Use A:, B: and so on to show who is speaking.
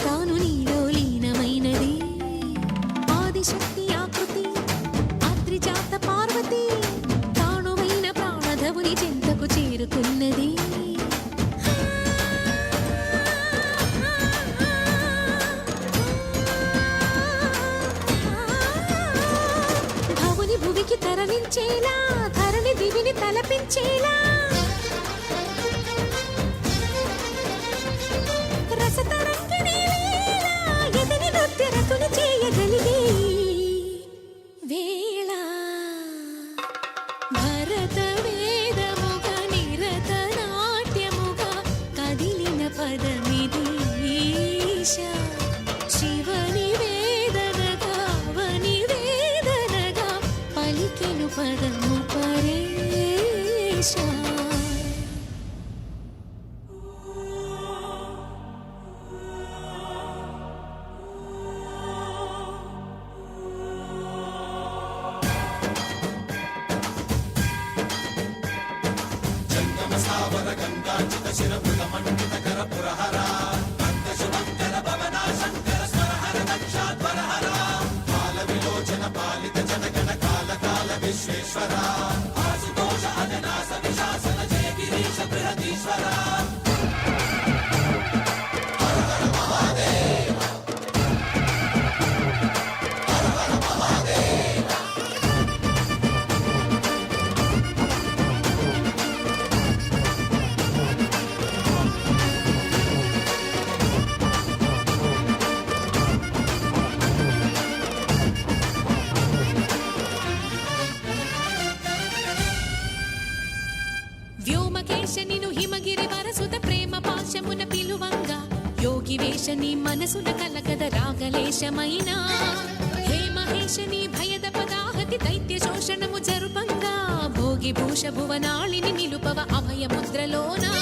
A: తాను నీలో లీనమైనది ఆదిశక్తి ఆకృతి అద్రిజాత పార్వతి తానువైన ప్రాణధవుని చెంతకు చేరుకున్నది భవుని భువికి తరలించేలా ధరణి దివిని తలపించేలా పదము పరేశ
B: స్థావర గంగాచిత శిరపుల మండిత కర పురహర శుభంకర భవన శంకర స్వరహర దక్షాధ్వరహర కాల విలోచన పాలిత జనగణ కాల కాల విశ్వేశ్వర ఆశుతోష అజనాస విశాసన జయ గిరీశ బృహదీశ్వర
A: వ్యోమకేశనిను హిమగిరి వరసుత ప్రేమ పాశమున పిలువంగా యోగి వేషని మనసున కలగద రాగలేశమైన హే మహేశని భయద పదాహతి దైత్య శోషణము జరుపంగా భోగి భూష భువనాళిని నిలుపవ అభయ ముద్రలోన